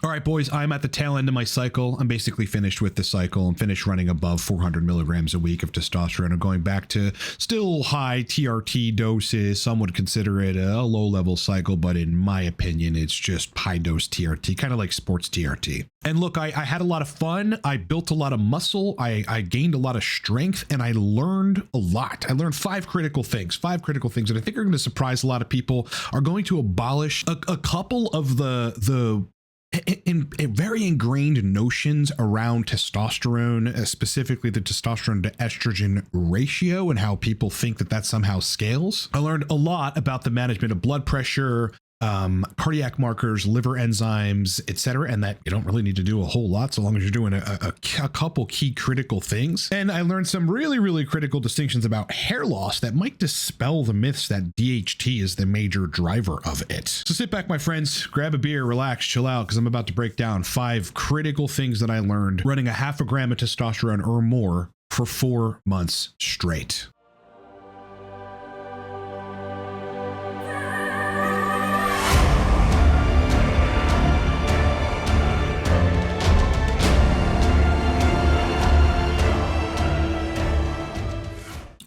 All right, boys, I'm at the tail end of my cycle. I'm basically finished with the cycle. I'm finished running above 400 milligrams a week of testosterone. I'm going back to still high TRT doses. Some would consider it a low-level cycle, but in my opinion, it's just high-dose TRT, kind of like sports TRT. And look, I had a lot of fun. I built a lot of muscle. I gained a lot of strength, and I learned a lot. I learned five critical things that I think are going to surprise a lot of people, are going to abolish a couple of the very ingrained notions around testosterone, specifically the testosterone to estrogen ratio and how people think that that somehow scales. I learned a lot about the management of blood pressure, cardiac markers, liver enzymes, etc., and that you don't really need to do a whole lot so long as you're doing a couple key critical things. And I learned some really, really critical distinctions about hair loss that might dispel the myths that DHT is the major driver of it. So sit back, my friends, grab a beer, relax, chill out, because I'm about to break down 5 critical things that I learned running a half a gram of testosterone or more for 4 months straight.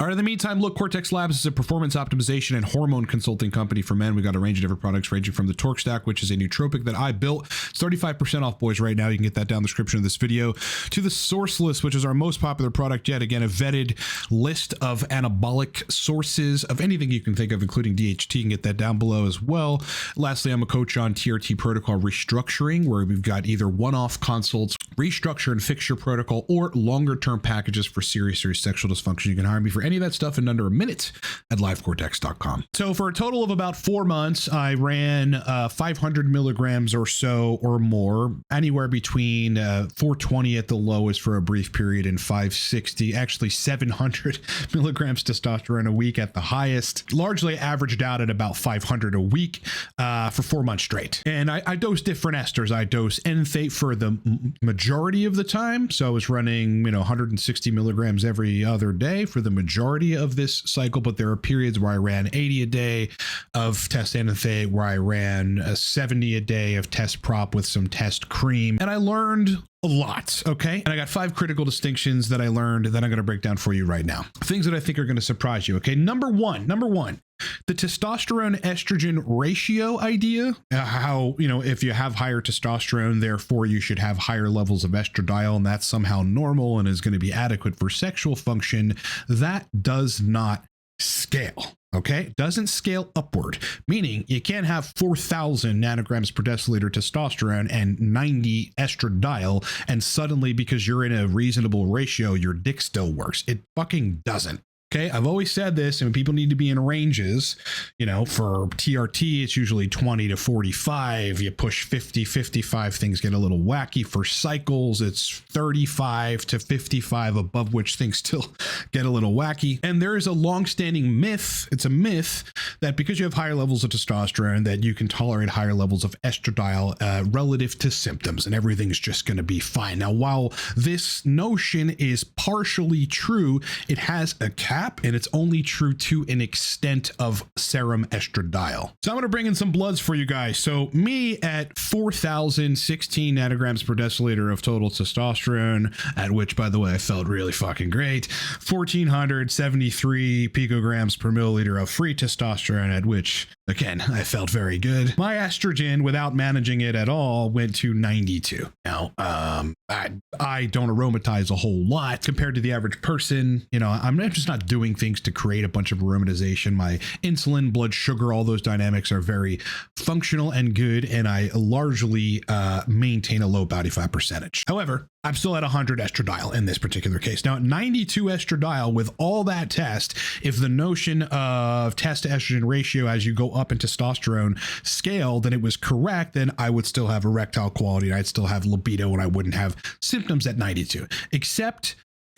All right, in the meantime, look, Cortex Labs is a performance optimization and hormone consulting company for men. We got a range of different products ranging from the Torque Stack, which is a nootropic that I built. It's 35% off, boys, right now. You can get that down in the description of this video. To the Source List, which is our most popular product yet. Again, a vetted list of anabolic sources of anything you can think of, including DHT. You can get that down below as well. Lastly, I'm a coach on TRT protocol restructuring, where we've got either one-off consults, restructure and fixture protocol, or longer-term packages for serious sexual dysfunction. You can hire me for any of that stuff in under a minute at livecortex.com. So for a total of about 4 months, I ran 500 milligrams or so or more, anywhere between 420 at the lowest for a brief period and 560, actually 700 milligrams testosterone a week at the highest, largely averaged out at about 500 a week for 4 months straight. And I dose different esters. I dose enthate for the majority of the time. So I was running, 160 milligrams every other day for the majority of this cycle, but there are periods where I ran 80 a day of test enthate, where I ran 70 a day of test prop with some test cream, and I learned a lot. Okay. And I got 5 critical distinctions that I learned that I'm going to break down for you right now. Things that I think are going to surprise you. Okay. Number one, the testosterone estrogen ratio idea, how, if you have higher testosterone, therefore you should have higher levels of estradiol, and that's somehow normal and is going to be adequate for sexual function. That does not scale. Okay, doesn't scale upward, meaning you can't have 4,000 nanograms per deciliter testosterone and 90 estradiol, and suddenly, because you're in a reasonable ratio, your dick still works. It fucking doesn't. Okay, I've always said this, and people need to be in ranges. For TRT, it's usually 20 to 45. You push 50, 55, things get a little wacky. For cycles, it's 35 to 55, above which things still get a little wacky. And there is a long-standing myth, it's a myth, that because you have higher levels of testosterone, that you can tolerate higher levels of estradiol relative to symptoms, and everything's just going to be fine. Now, while this notion is partially true, it has a cap, and it's only true to an extent of serum estradiol. So I'm going to bring in some bloods for you guys. So me at 4,016 nanograms per deciliter of total testosterone, at which, by the way, I felt really fucking great. 1,473 picograms per milliliter of free testosterone, at which, again, I felt very good. My estrogen, without managing it at all, went to 92. Now, I don't aromatize a whole lot compared to the average person. I'm just not doing things to create a bunch of aromatization. My insulin, blood sugar, all those dynamics are very functional and good, and I largely maintain a low body fat percentage. However, I'm still at 100 estradiol in this particular case. Now, at 92 estradiol with all that test, if the notion of test to estrogen ratio as you go up in testosterone scale, then it was correct, then I would still have erectile quality, and I'd still have libido, and I wouldn't have symptoms at 92. Except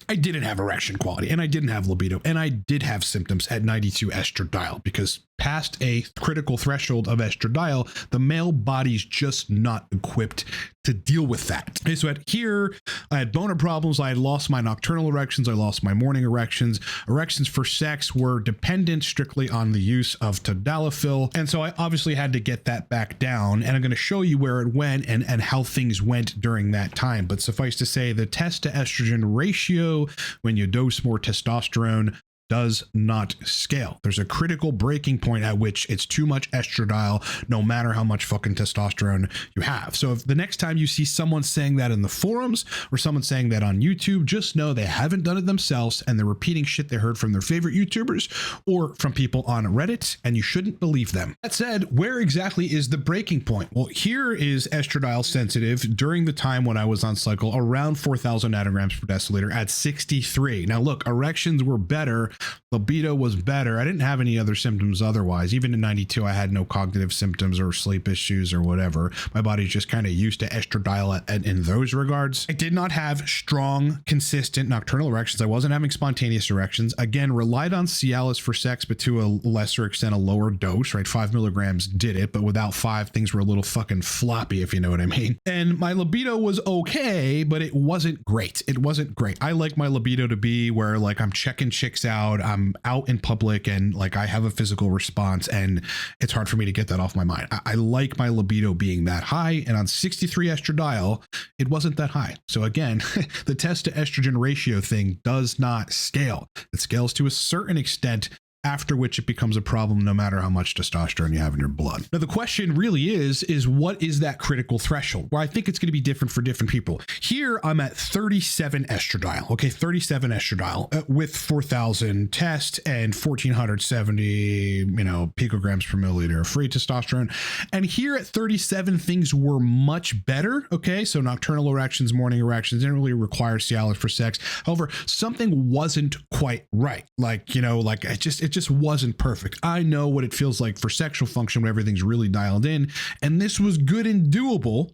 I didn't have erection quality, and I didn't have libido, and I did have symptoms at 92 estradiol, because past a critical threshold of estradiol, the male body's just not equipped to deal with that. Okay, so here, I had boner problems. I had lost my nocturnal erections. I lost my morning erections. Erections for sex were dependent strictly on the use of tadalafil. And so I obviously had to get that back down. And I'm going to show you where it went and how things went during that time. But suffice to say, the test to estrogen ratio, when you dose more testosterone, does not scale. There's a critical breaking point at which it's too much estradiol, no matter how much fucking testosterone you have. So if the next time you see someone saying that in the forums or someone saying that on YouTube, just know they haven't done it themselves and they're repeating shit they heard from their favorite YouTubers or from people on Reddit, and you shouldn't believe them. That said, where exactly is the breaking point? Well, here is estradiol sensitive during the time when I was on cycle around 4,000 nanograms per deciliter at 63. Now look, erections were better. Libido was better. I didn't have any other symptoms otherwise. Even in 92, I had no cognitive symptoms or sleep issues or whatever. My body's just kind of used to estradiol in those regards. I did not have strong, consistent nocturnal erections. I wasn't having spontaneous erections. Again, relied on Cialis for sex, but to a lesser extent, a lower dose, right? 5 milligrams did it, but without 5, things were a little fucking floppy, if you know what I mean. And my libido was okay, but it wasn't great. It wasn't great. I like my libido to be where like I'm checking chicks out, I'm out in public and like I have a physical response, and it's hard for me to get that off my mind. I like my libido being that high, and on 63 estradiol, it wasn't that high. So again, the test to estrogen ratio thing does not scale. It scales to a certain extent, after which it becomes a problem no matter how much testosterone you have in your blood. Now, the question really is what is that critical threshold? Well, I think it's going to be different for different people. Here, I'm at 37 estradiol. Okay, 37 estradiol with 4,000 test and 1,470, picograms per milliliter of free testosterone. And here at 37, things were much better. Okay, so nocturnal erections, morning erections didn't really require Cialis for sex. However, something wasn't quite right. It just wasn't perfect. I know what it feels like for sexual function when everything's really dialed in, and this was good and doable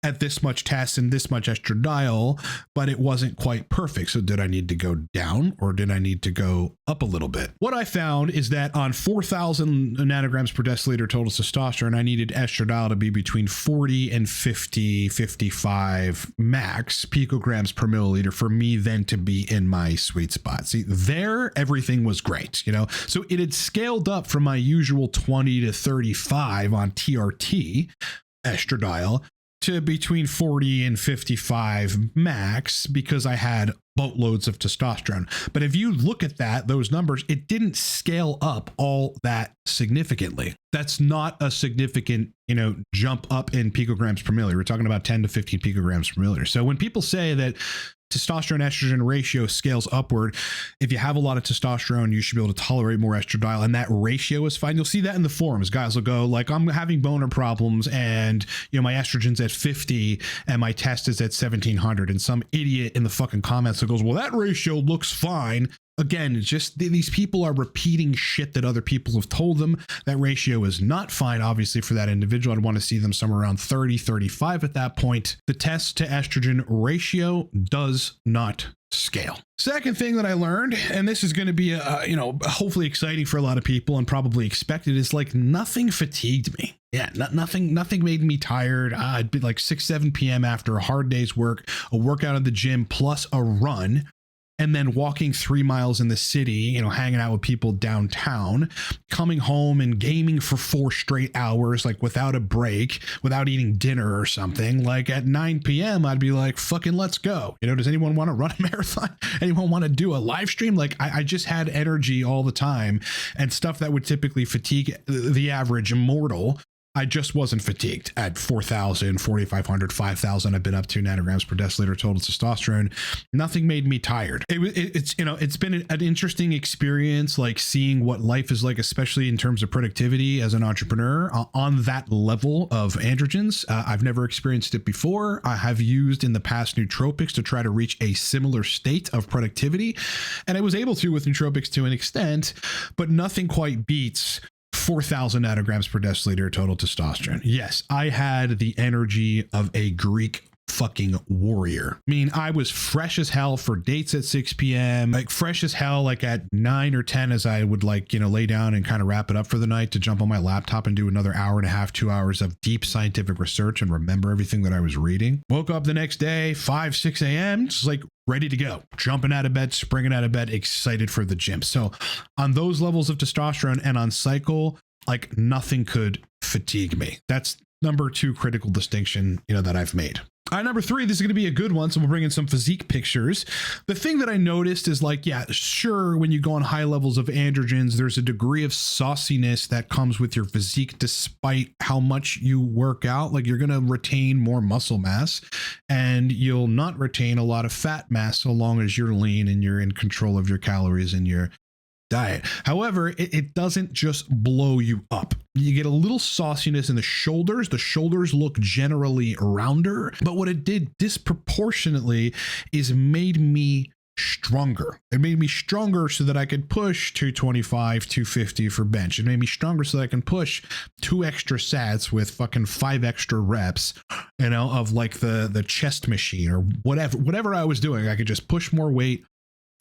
at this much test and this much estradiol, but it wasn't quite perfect. So did I need to go down or did I need to go up a little bit? What I found is that on 4,000 nanograms per deciliter total testosterone, I needed estradiol to be between 40 and 50, 55 max picograms per milliliter for me then to be in my sweet spot. See, there, everything was great, So it had scaled up from my usual 20 to 35 on TRT estradiol to between 40 and 55 max because I had boatloads of testosterone. But if you look at those numbers, it didn't scale up all that significantly. That's not a significant, jump up in picograms per milliliter. We're talking about 10 to 15 picograms per milliliter. So when people say that testosterone estrogen ratio scales upward, if you have a lot of testosterone, you should be able to tolerate more estradiol, and that ratio is fine. You'll see that in the forums. Guys will go like, I'm having boner problems and my estrogen's at 50 and my test is at 1,700, and some idiot in the fucking comments goes, well, that ratio looks fine. Again, it's just these people are repeating shit that other people have told them. That ratio is not fine, obviously, for that individual. I'd want to see them somewhere around 30, 35 at that point. The test to estrogen ratio does not scale. Second thing that I learned, and this is going to be, hopefully exciting for a lot of people and probably expected, is like nothing fatigued me. Yeah, nothing made me tired. I'd be like 6, 7 p.m. after a hard day's work, a workout at the gym plus a run, and then walking 3 miles in the city, hanging out with people downtown, coming home and gaming for 4 straight hours, like without a break, without eating dinner or something. Like at 9 p.m., I'd be like, fucking let's go. Does anyone want to run a marathon? Anyone want to do a live stream? Like I just had energy all the time, and stuff that would typically fatigue the average mortal. I just wasn't fatigued at 4,000, 4,500, 5,000. I've been up to nanograms per deciliter total testosterone. Nothing made me tired. It's been an interesting experience, like seeing what life is like, especially in terms of productivity as an entrepreneur on that level of androgens. I've never experienced it before. I have used in the past nootropics to try to reach a similar state of productivity, and I was able to with nootropics to an extent, but nothing quite beats 4,000 nanograms per deciliter total testosterone. Yes, I had the energy of a Greek fucking warrior. I mean, I was fresh as hell for dates at 6 p.m., like fresh as hell, like at 9 or 10, as I would like, you know, lay down and kind of wrap it up for the night to jump on my laptop and do another hour and a half, 2 hours of deep scientific research and remember everything that I was reading. Woke up the next day, 5, 6 a.m., just like ready to go, jumping out of bed, springing out of bed, excited for the gym. So on those levels of testosterone and on cycle, like nothing could fatigue me. That's number 2 critical distinction, you know, that I've made. Number 3, this is going to be a good one. So we'll bring in some physique pictures. The thing that I noticed is like, yeah, sure, when you go on high levels of androgens, there's a degree of sauciness that comes with your physique, despite how much you work out. Like you're going to retain more muscle mass and you'll not retain a lot of fat mass so long as you're lean and you're in control of your calories and your diet. However, it doesn't just blow you up. You get a little sauciness in the shoulders. The shoulders look generally rounder, but what it did disproportionately is made me stronger. It made me stronger so that I could push 225, 250 for bench. It made me stronger so that I can push 2 extra sets with fucking 5 extra reps, you know, of like the chest machine or whatever I was doing. I could just push more weight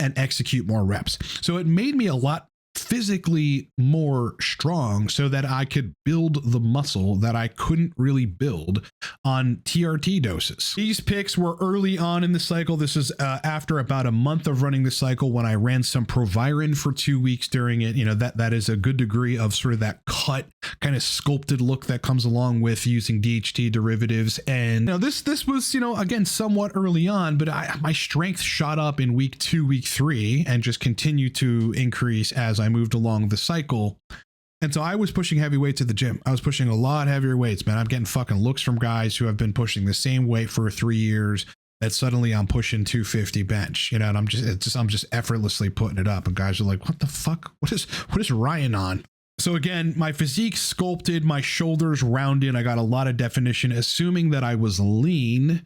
and execute more reps. So it made me a lot physically more strong so that I could build the muscle that I couldn't really build on TRT doses. These pics were early on in the cycle. This is after about a month of running the cycle when I ran some Proviron for 2 weeks during it. You know, that is a good degree of sort of that cut, kind of sculpted look that comes along with using DHT derivatives. And you know, this was, you know, again, somewhat early on, but my strength shot up in week 2, week 3, and just continued to increase as I moved along the cycle. And so I was pushing heavy weights at the gym. I was pushing a lot heavier weights, man. I'm getting fucking looks from guys who have been pushing the same weight for 3 years that suddenly I'm pushing 250 bench, you know, and I'm just effortlessly putting it up. And guys are like, what the fuck? What is Ryan on? So again, my physique sculpted, my shoulders rounded. I got a lot of definition, assuming that I was lean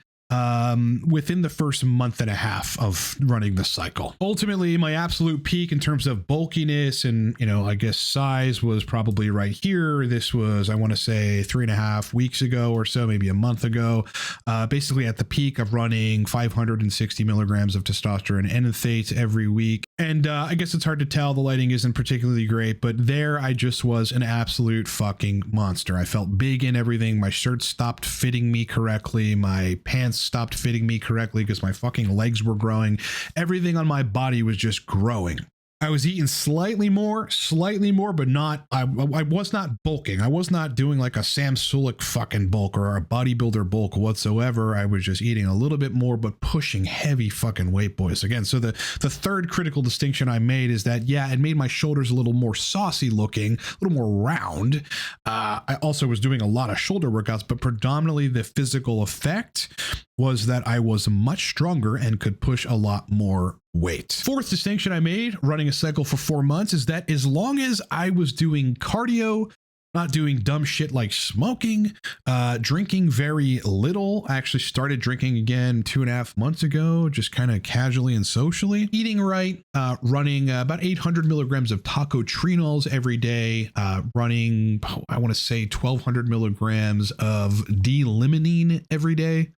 within the first month and a half of running the cycle. Ultimately, my absolute peak in terms of bulkiness and, you know, I guess size was probably right here. This was, I want to say 3.5 weeks ago or so, maybe a month ago, basically at the peak of running 560 milligrams of testosterone enanthate every week. And I guess it's hard to tell. The lighting isn't particularly great, but there I just was an absolute fucking monster. I felt big in everything. My shirt stopped fitting me correctly. My pants stopped fitting me correctly because my fucking legs were growing. Everything on my body was just growing. I was eating slightly more, but not, I was not bulking. I was not doing like a Sam Sulek fucking bulk or a bodybuilder bulk whatsoever. I was just eating a little bit more, but pushing heavy fucking weight, boys. Again, so the third critical distinction I made is that, yeah, it made my shoulders a little more saucy looking, a little more round. I also was doing a lot of shoulder workouts, but predominantly the physical effect was that I was much stronger and could push a lot more weight. Fourth distinction I made running a cycle for 4 months is that as long as I was doing cardio, not doing dumb shit like smoking, drinking very little. I actually started drinking again 2.5 months ago, just kind of casually and socially. Eating right, running about 800 milligrams of tacotrenols every day, running, I want to say 1,200 milligrams of D-limonene every day.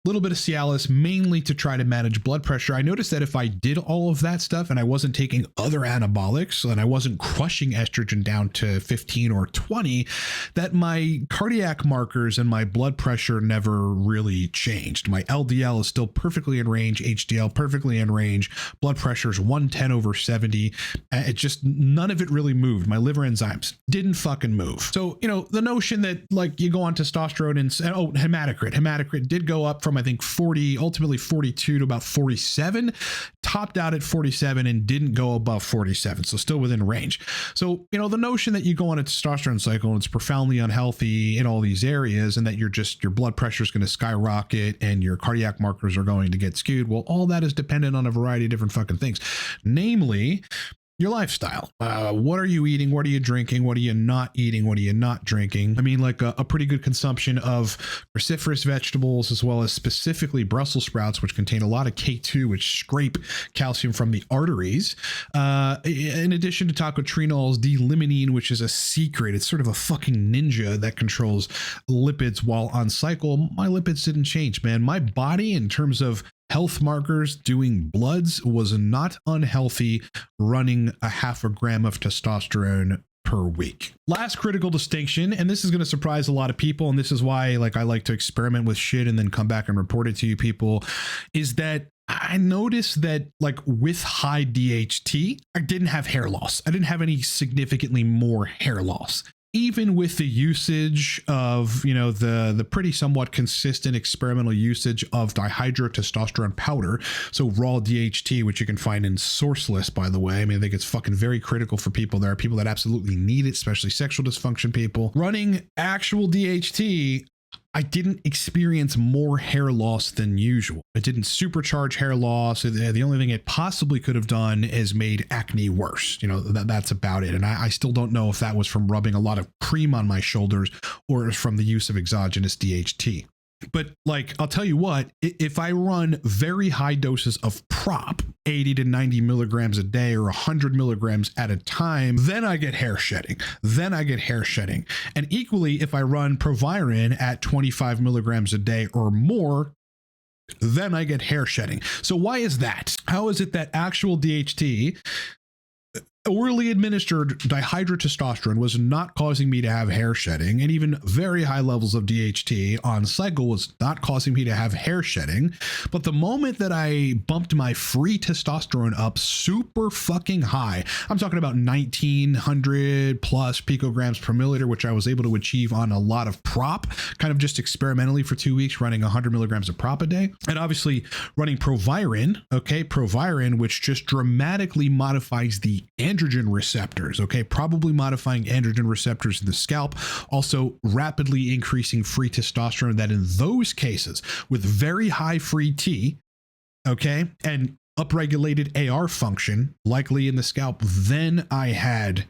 Little bit of Cialis, mainly to try to manage blood pressure. I noticed that if I did all of that stuff and I wasn't taking other anabolics and I wasn't crushing estrogen down to 15 or 20, that my cardiac markers and my blood pressure never really changed. My LDL is still perfectly in range, HDL perfectly in range, blood pressure is 110/70. It just, none of it really moved. My liver enzymes didn't fucking move. So, you know, the notion that like you go on testosterone and, hematocrit did go up from I think 40, ultimately 42 to about 47, topped out at 47 and didn't go above 47. So still within range. So, you know, the notion that you go on a testosterone cycle and it's profoundly unhealthy in all these areas and that your blood pressure is going to skyrocket and your cardiac markers are going to get skewed. Well, all that is dependent on a variety of different fucking things. Namely, your lifestyle. What are you eating? What are you drinking? What are you not eating? What are you not drinking? I mean, like a pretty good consumption of cruciferous vegetables, as well as specifically Brussels sprouts, which contain a lot of K2, which scrape calcium from the arteries. In addition to tocotrienols, D-limonene, which is a secret. It's sort of a fucking ninja that controls lipids while on cycle. My lipids didn't change, man. My body, in terms of health markers, doing bloods, was not unhealthy, running a 0.5 gram of testosterone per week. Last critical distinction, and this is going to surprise a lot of people, and this is why I like to experiment with shit and then come back and report it to you people, is that I noticed that with high DHT, I didn't have hair loss. I didn't have any significantly more hair loss. Even with the usage of, the pretty somewhat consistent experimental usage of dihydrotestosterone powder, so raw DHT, which you can find in sourceless, by the way. I mean, I think it's fucking very critical for people. There are people that absolutely need it, especially sexual dysfunction people. Running actual DHT, I didn't experience more hair loss than usual. It didn't supercharge hair loss. The only thing it possibly could have done is made acne worse. That's about it. And I still don't know if that was from rubbing a lot of cream on my shoulders or from the use of exogenous DHT. But I'll tell you what, if I run very high doses of prop, 80 to 90 milligrams a day or 100 milligrams at a time, then I get hair shedding. And equally, if I run Proviron at 25 milligrams a day or more, then I get hair shedding. So why is that? How is it that actual DHT, orally administered dihydrotestosterone, was not causing me to have hair shedding, and even very high levels of DHT on cycle was not causing me to have hair shedding? But the moment that I bumped my free testosterone up super fucking high, I'm talking about 1900 plus picograms per milliliter, which I was able to achieve on a lot of prop, kind of just experimentally for 2 weeks, running 100 milligrams of prop a day, and obviously running Proviron, which just dramatically modifies the androgen receptors, probably modifying androgen receptors in the scalp, also rapidly increasing free testosterone, that in those cases with very high free T, and upregulated AR function, likely in the scalp, then I had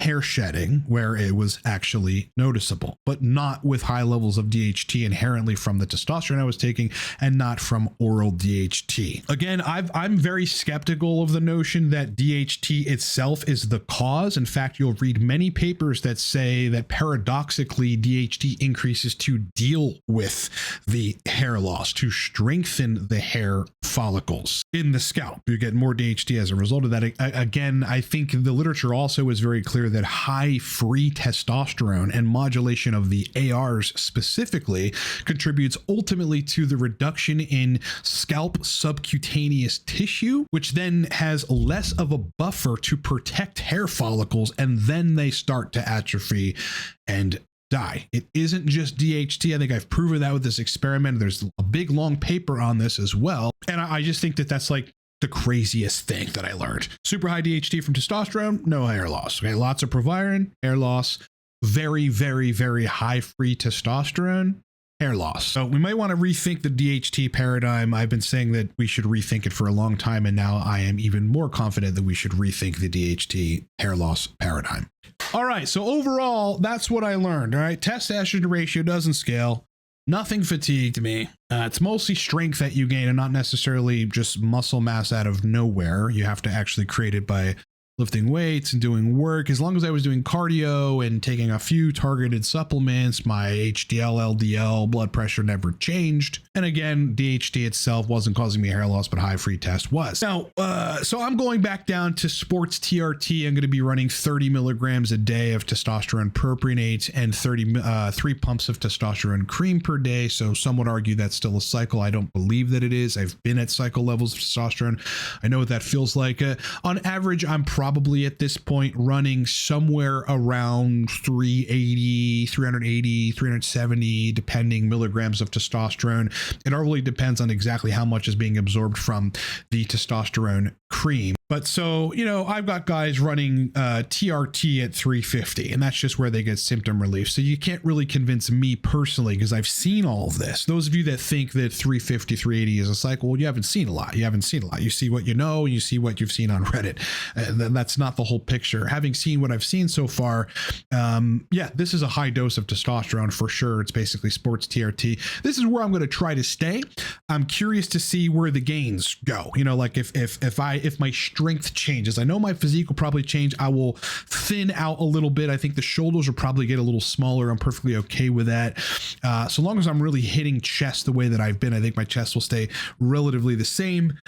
hair shedding where it was actually noticeable, but not with high levels of DHT inherently from the testosterone I was taking, and not from oral DHT. Again, I'm very skeptical of the notion that DHT itself is the cause. In fact, you'll read many papers that say that paradoxically DHT increases to deal with the hair loss, to strengthen the hair follicles in the scalp. You get more DHT as a result of that. Again, I think the literature also is very clear that high free testosterone and modulation of the ARs specifically contributes ultimately to the reduction in scalp subcutaneous tissue, which then has less of a buffer to protect hair follicles, and then they start to atrophy and die. It isn't just DHT. I think I've proven that with this experiment. There's a big long paper on this as well. And I just think that that's the craziest thing that I learned. Super high DHT from testosterone, no hair loss. Lots of Proviron, hair loss. Very, very, very high free testosterone, hair loss. So we might want to rethink the DHT paradigm. I've been saying that we should rethink it for a long time, and now I am even more confident that we should rethink the DHT hair loss paradigm. All right, so overall, that's what I learned. All right, test estrogen ratio doesn't scale. Nothing fatigued me. It's mostly strength that you gain, and not necessarily just muscle mass out of nowhere. You have to actually create it by lifting weights and doing work. As long as I was doing cardio and taking a few targeted supplements, my HDL, LDL, blood pressure never changed. And again, DHT itself wasn't causing me hair loss, but high free test was. Now, so I'm going back down to sports TRT. I'm going to be running 30 milligrams a day of testosterone propionate and 3 pumps of testosterone cream per day. So some would argue that's still a cycle. I don't believe that it is. I've been at cycle levels of testosterone. I know what that feels like. On average, I'm probably at this point running somewhere around 380, 370, depending milligrams of testosterone. It all really depends on exactly how much is being absorbed from the testosterone cream. But so, you know, I've got guys running TRT at 350, and that's just where they get symptom relief. So you can't really convince me personally, because I've seen all of this. Those of you that think that 350, 380 is a cycle, well, you haven't seen a lot. You haven't seen a lot. You see what you know, and you see what you've seen on Reddit. And that's not the whole picture. Having seen what I've seen so far, yeah, this is a high dose of testosterone for sure. It's basically sports TRT. This is where I'm going to try to stay. I'm curious to see where the gains go. You know, like if my strength changes, I know my physique will probably change. I will thin out a little bit. I think the shoulders will probably get a little smaller. I'm perfectly okay with that. So long as I'm really hitting chest the way that I've been, I think my chest will stay relatively the same.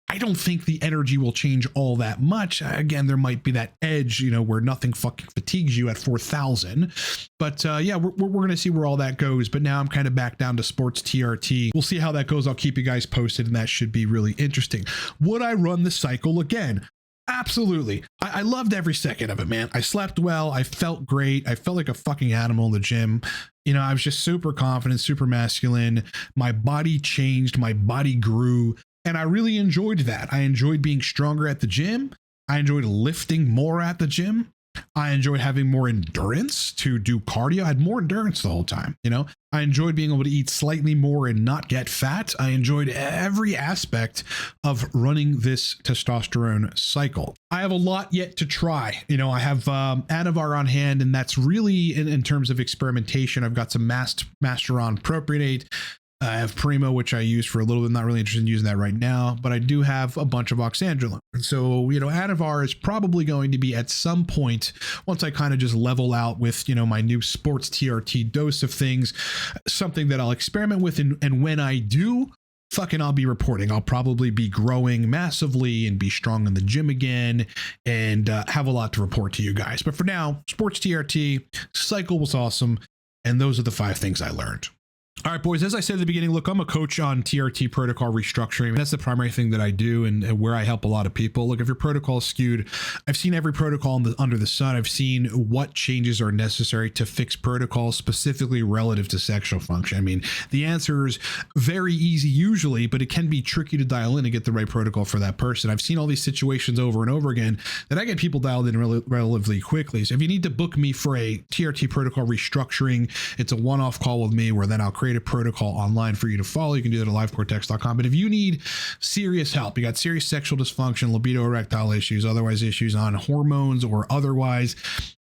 I don't think the energy will change all that much. Again, there might be that edge, you know, where nothing fucking fatigues you at 4,000. But yeah, we're going to see where all that goes. But now I'm kind of back down to sports TRT. We'll see how that goes. I'll keep you guys posted, and that should be really interesting. Would I run the cycle again? Absolutely. I loved every second of it, man. I slept well. I felt great. I felt like a fucking animal in the gym. You know, I was just super confident, super masculine. My body changed. My body grew. And I really enjoyed that. I enjoyed being stronger at the gym. I enjoyed lifting more at the gym. I enjoyed having more endurance to do cardio. I had more endurance the whole time. You know, I enjoyed being able to eat slightly more and not get fat. I enjoyed every aspect of running this testosterone cycle. I have a lot yet to try. You know, I have Anavar on hand, and that's really in terms of experimentation. I've got some Masteron propionate. I have Primo, which I use for a little bit. Not really interested in using that right now, but I do have a bunch of Oxandrolone. And so, you know, Anavar is probably going to be at some point, once I kind of just level out with, you know, my new sports TRT dose of things, something that I'll experiment with. And when I do, fucking I'll be reporting. I'll probably be growing massively and be strong in the gym again and have a lot to report to you guys. But for now, sports TRT cycle was awesome. And those are the 5 things I learned. All right, boys, as I said at the beginning, look, I'm a coach on TRT protocol restructuring. That's the primary thing that I do and where I help a lot of people. Look, if your protocol is skewed, I've seen every protocol under the sun. I've seen what changes are necessary to fix protocols specifically relative to sexual function. I mean, the answer is very easy usually, but it can be tricky to dial in and get the right protocol for that person. I've seen all these situations over and over again that I get people dialed in relatively quickly. So if you need to book me for a TRT protocol restructuring, it's a one-off call with me where then I'll create a protocol online for you to follow. You can do that at livecortex.com. But if you need serious help, you got serious sexual dysfunction, libido, erectile issues, otherwise issues on hormones or otherwise,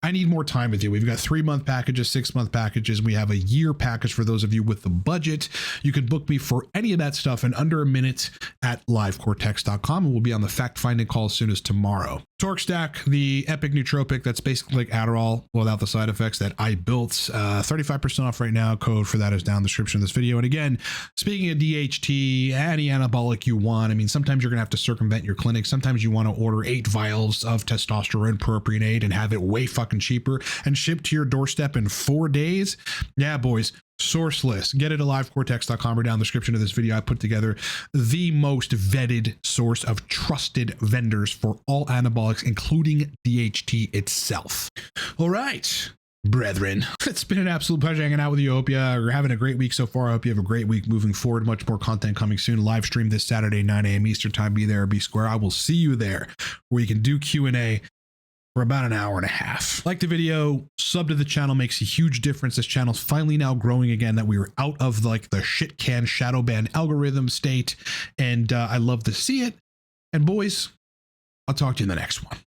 I need more time with you. We've got 3-month packages, 6-month packages. We have a year package for those of you with the budget. You can book me for any of that stuff in under a minute at livecortex.com, and we'll be on the fact-finding call as soon as tomorrow. Torque Stack, the epic nootropic that's basically like Adderall without the side effects that I built. 35% off right now. Code for that is down in the description of this video. And again, speaking of DHT, any anabolic you want, I mean, sometimes you're going to have to circumvent your clinic. Sometimes you want to order 8 vials of testosterone propionate and have it way fucking cheaper and shipped to your doorstep in 4 days. Yeah, boys. Sourceless. Get it at livecortex.com or down in the description of this video. I put together the most vetted source of trusted vendors for all anabolics, including DHT itself. All right, brethren, it's been an absolute pleasure hanging out with you. Hope you're having a great week so far. I hope you have a great week moving forward. Much more content coming soon. Live stream this Saturday, 9 a.m. Eastern time. Be there or be square. I will see you there where you can do Q&A for about an hour and a half. Like the video, sub to the channel, makes a huge difference. This channel's finally now growing again, that we were out of like the shit can shadow ban algorithm state. And I love to see it. And boys, I'll talk to you in the next one.